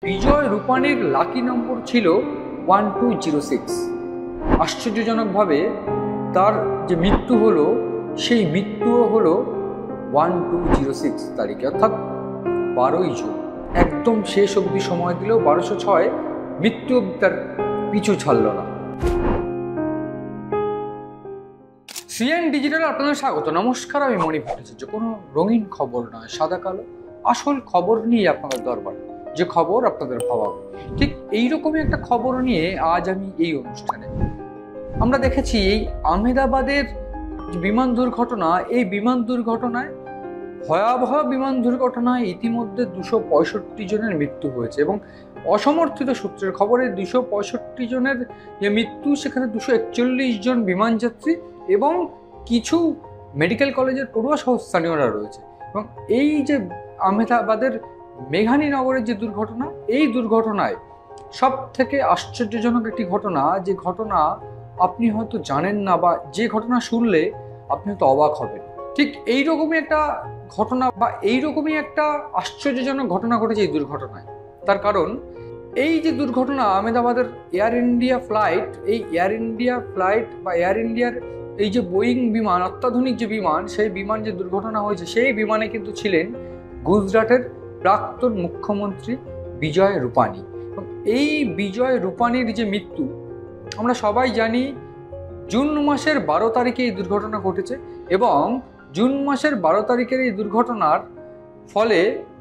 বিজয় রূপানীর lucky নম্বর ছিল 1206। আশ্চর্যজনকভাবে তার যে মৃত্যু হলো সেই মৃত্যুও হলো 1206 তারিখে, অর্থাৎ 12ই জুন। একদম শেষ অবধি সময় দিলেও 1206 মৃত্যু অবধি তার পিছু ছাড়ল না। সিএন ডিজিটাল আপনাদের স্বাগত। নমস্কার, আমি মণি ভট্টাচার্য। কোনো রঙিন খবর নয়, সাদা কালো আসল খবর নিয়ে আপনাদের দরবারে, যে খবর আপনাদের ভাবাবে। ঠিক এইরকমই একটা খবর নিয়ে আজ আমি এই অনুষ্ঠানে। আমরা দেখেছি এই আহমেদাবাদের বিমান দুর্ঘটনা, এই বিমান দুর্ঘটনায় ভয়াবহ বিমান দুর্ঘটনায় ইতিমধ্যে 265 জনের মৃত্যু হয়েছে এবং অসমর্থিত সূত্রের খবরে 265 জনের যে মৃত্যু, সেখানে 241 জন বিমান যাত্রী এবং কিছু মেডিকেল কলেজের পড়ুয়া সহ স্থানীয়রা রয়েছে। এবং এই যে আহমেদাবাদের মেঘানী নগরের যে দুর্ঘটনা, এই দুর্ঘটনায় সব থেকে আশ্চর্যজনক একটি ঘটনা, যে ঘটনা আপনি হয়তো জানেন না বা যে ঘটনা শুনলে আপনি হয়তো অবাক হবেন। ঠিক এইরকমই একটা ঘটনা বা এইরকমই একটা আশ্চর্যজনক ঘটনা ঘটেছে এই দুর্ঘটনায়। তার কারণ এই যে দুর্ঘটনা আহমেদাবাদের এয়ার ইন্ডিয়া ফ্লাইট, এই এয়ার ইন্ডিয়া ফ্লাইট বা এয়ার ইন্ডিয়ার এই যে বোয়িং বিমান, অত্যাধুনিক যে বিমান, সেই বিমান যে দুর্ঘটনা হয়েছে, সেই বিমানে কিন্তু ছিলেন গুজরাটের প্রাক্তন মুখ্যমন্ত্রী বিজয় রূপানী। এবং এই বিজয় রূপানীর যে মৃত্যু, আমরা সবাই জানি জুন মাসের 12 তারিখে এই দুর্ঘটনা ঘটেছে এবং জুন মাসের 12 তারিখের এই দুর্ঘটনার ফলে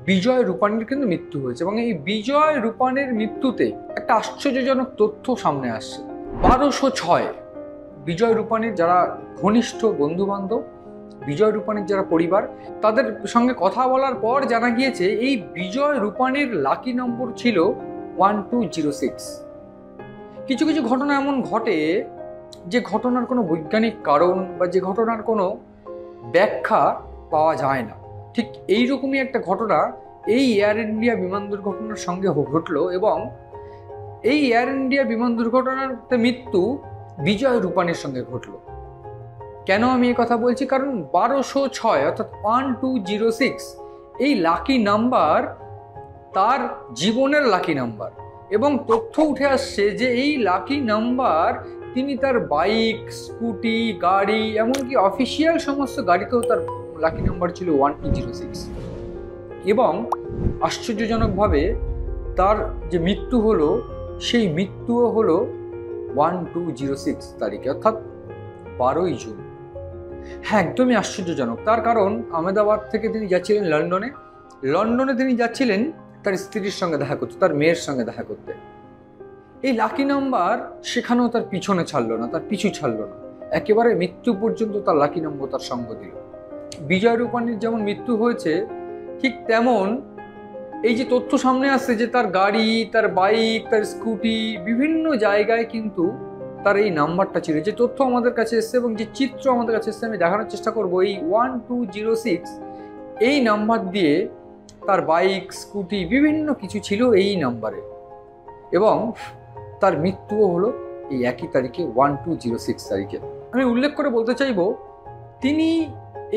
বিজয় রূপানীর কিন্তু মৃত্যু হয়েছে। এবং এই বিজয় রূপানীর মৃত্যুতে একটা আশ্চর্যজনক তথ্য সামনে আসছে। 1206 বিজয় রূপানীর যারা ঘনিষ্ঠ বন্ধুবান্ধব, বিজয় রূপানীর যারা পরিবার, তাদের সঙ্গে কথা বলার পর জানা গিয়েছে এই বিজয় রূপানীর লাকি নম্বর ছিল 1206। কিছু কিছু ঘটনা এমন ঘটে যে ঘটনার কোনো বৈজ্ঞানিক কারণ বা যে ঘটনার কোনো ব্যাখ্যা পাওয়া যায় না। ঠিক এইরকমই একটা ঘটনা এই এয়ার ইন্ডিয়া বিমান দুর্ঘটনার সঙ্গে ঘটলো এবং এই এয়ার ইন্ডিয়া বিমান দুর্ঘটনাতে মৃত্যু বিজয় রূপানীর সঙ্গে ঘটলো। কেন আমি এই কথা বলছি? কারণ 1206 অর্থাৎ 1206 এই লাকি নাম্বার তার জীবনের লাকি নাম্বার। এবং তথ্য উঠে আসছে যে এই লাকি নাম্বার তিনি তার বাইক, স্কুটি, গাড়ি, এমনকি অফিসিয়াল সমস্ত গাড়িতেও তার লাকি নাম্বার ছিল 1206। এবং আশ্চর্যজনকভাবে তার যে মৃত্যু হলো, সেই মৃত্যুও হলো 1206 তারিখে, অর্থাৎ 12ই জুন। হ্যাঁ, একদমই আশ্চর্যজনক। তার কারণ আহমেদাবাদ থেকে তিনি যাচ্ছিলেন লন্ডনে। লন্ডনে তিনি যাচ্ছিলেন তার স্ত্রীর সঙ্গে দেখা করতে, তার মেয়ের সঙ্গে দেখা করতে। এই লাকি নাম্বার সেখানেও তার পিছনে ছাড়লো না, তার পিছু ছাড়লো না, একেবারে মৃত্যু পর্যন্ত তার লাকি নম্বর তার সঙ্গ দিল। বিজয় রূপানীর যেমন মৃত্যু হয়েছে, ঠিক তেমন এই যে তথ্য সামনে আসছে যে তার গাড়ি, তার বাইক, তার স্কুটি, বিভিন্ন জায়গায় কিন্তু তার এই নাম্বারটা ছিল। যে তথ্য আমাদের কাছে এসছে এবং যে চিত্র আমাদের কাছে এসছে, আমি দেখানোর চেষ্টা করবো। এই 1206 এই নাম্বার দিয়ে তার বাইক, স্কুটি, বিভিন্ন কিছু ছিল এই নাম্বারে। এবং তার মৃত্যুও হলো এই একই তারিখে, 1206 তারিখে। আমি উল্লেখ করে বলতে চাইব, তিনি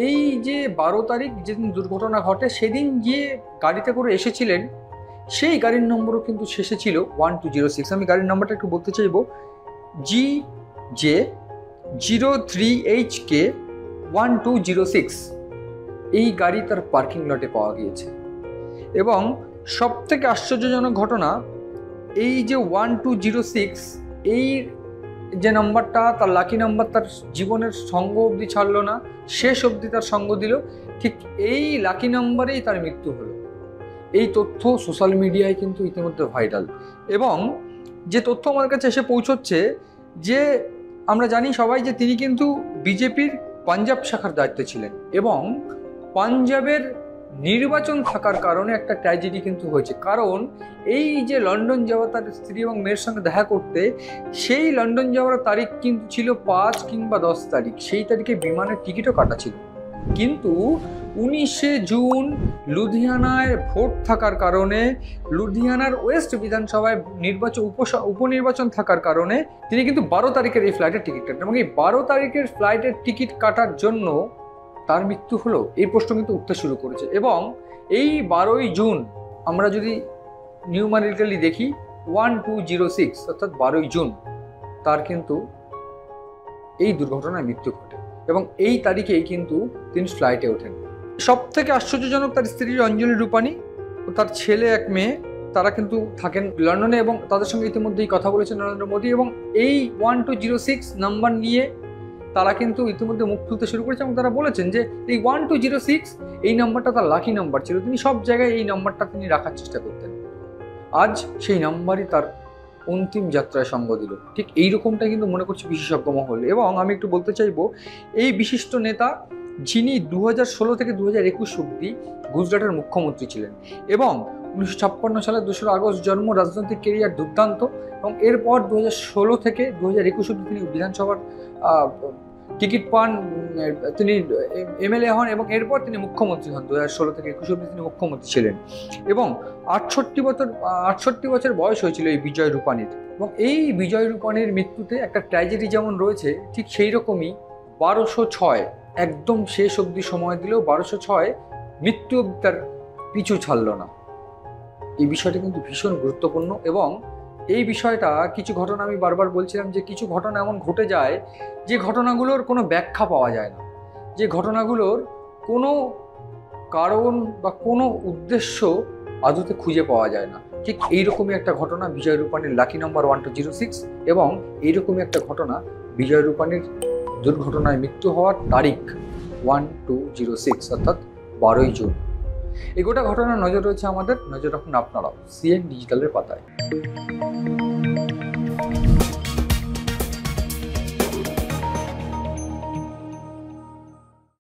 এই যে 12 তারিখ যেদিন দুর্ঘটনা ঘটে, সেদিন যে গাড়িতে করে এসেছিলেন, সেই গাড়ির নম্বরও কিন্তু শেষে ছিল 1206। আমি গাড়ির নাম্বারটা একটু বলতে চাইব, GJ03HK 1206। এই গাড়ি তার পার্কিং লটে পাওয়া গিয়েছে। এবং সব থেকে আশ্চর্যজনক ঘটনা, এই যে 1206 এই যে নাম্বারটা, তার লাকি নাম্বার, তার জীবনের সঙ্গ অবধি ছাড়লো না, শেষ অবধি তার সঙ্গ দিল। ঠিক এই লাকি নাম্বারেই তার মৃত্যু হলো। এই তথ্য সোশ্যাল মিডিয়ায় কিন্তু ইতিমধ্যে ভাইরাল। এবং যে তথ্য আমাদের কাছে এসে পৌঁছচ্ছে, যে আমরা জানি সবাই যে তিনি কিন্তু বিজেপির পাঞ্জাব শাখার দায়িত্বে ছিলেন এবং পাঞ্জাবের নির্বাচন থাকার কারণে একটা ট্র্যাজেডি কিন্তু হয়েছে। কারণ এই যে লন্ডন যাওয়া তার স্ত্রী এবং মেয়ের সঙ্গে দেখা করতে, সেই লন্ডন যাওয়ার তারিখ কিন্তু ছিল 5 কিংবা 10 তারিখ। সেই তারিখে বিমানের টিকিটও কাটা ছিল, কিন্তু 19শে জুন লুধিয়ানায় ভোট থাকার কারণে, লুধিয়ানার ওয়েস্ট বিধানসভায় উপনির্বাচন থাকার কারণে তিনি কিন্তু 12 তারিখের এই ফ্লাইটের টিকিট কাটেন। এবং এই 12 তারিখের ফ্লাইটের টিকিট কাটার জন্য তার মৃত্যু হলো, এই প্রশ্ন কিন্তু উঠতে শুরু করেছে। এবং এই 12ই জুন আমরা যদি নিউমারিক্যালি দেখি 1206 অর্থাৎ 12ই জুন তার কিন্তু এই দুর্ঘটনায় মৃত্যু ঘটে এবং এই তারিখেই কিন্তু তিনি ফ্লাইটে ওঠেন। সব থেকে আশ্চর্যজনক, তার স্ত্রী অঞ্জলি রূপানী ও তার ছেলে এক মেয়ে তারা কিন্তু থাকেন লন্ডনে এবং তাদের সঙ্গে ইতিমধ্যেই কথা বলেছেন নরেন্দ্র মোদী, এবং এই 1206 নাম্বার নিয়ে তারা কিন্তু ইতিমধ্যে মুখ খুলতে শুরু করেছে এবং তারা বলেছেন যে এই 1206 এই নাম্বারটা তার লাকি নাম্বার ছিল, তিনি সব জায়গায় এই নাম্বারটা তিনি রাখার চেষ্টা করতেন। আজ সেই নাম্বারই তার অন্তিম যাত্রায় সঙ্গ দিল। ঠিক এইরকমটাই কিন্তু মনে করছি বিশেষজ্ঞ মহল। এবং আমি একটু বলতে চাইবো, এই বিশিষ্ট নেতা যিনি 2016 থেকে 2021 অব্দি গুজরাটের মুখ্যমন্ত্রী ছিলেন এবং 1956 সালের 2রা আগস্ট জন্ম, রাজনৈতিক কেরিয়ার দুর্দান্ত, এবং এরপর 2016 থেকে 2021 অব্দি তিনি বিধানসভার টিকিট পান, তিনি এমএলএ হন এবং এরপর তিনি মুখ্যমন্ত্রী হন। 2016 থেকে 21 অব্দি তিনি মুখ্যমন্ত্রী ছিলেন এবং 68 বছর বয়স হয়েছিল এই বিজয় রূপানীর। এবং এই বিজয় রূপানীর মৃত্যুতে একটা ট্র্যাজেডি যেমন রয়েছে, ঠিক সেই রকমই 1206 একদম শেষ অবধি সময় দিলেও 1206 মৃত্যু অবধি তার পিছু ছাড়ল না। এই বিষয়টা কিন্তু ভীষণ গুরুত্বপূর্ণ এবং এই বিষয়টা, কিছু ঘটনা আমি বারবার বলছিলাম যে কিছু ঘটনা এমন ঘটে যায় যে ঘটনাগুলোর কোনো ব্যাখ্যা পাওয়া যায় না, যে ঘটনাগুলোর কোনো কারণ বা কোনো উদ্দেশ্য আদতে খুঁজে পাওয়া যায় না। ঠিক এইরকমই একটা ঘটনা বিজয় রূপানীর লাকি নাম্বার 1206 এবং এইরকমই একটা ঘটনা বিজয় রূপানীর দুর্ঘটনায় মৃত্যু হওয়ার তারিখ 1206 অর্থাৎ 12ই জুন। এই গোটা ঘটনার নজর রয়েছে আমাদের, নজর রাখুন আপনারাও সিএন ডিজিটালের পাতায়।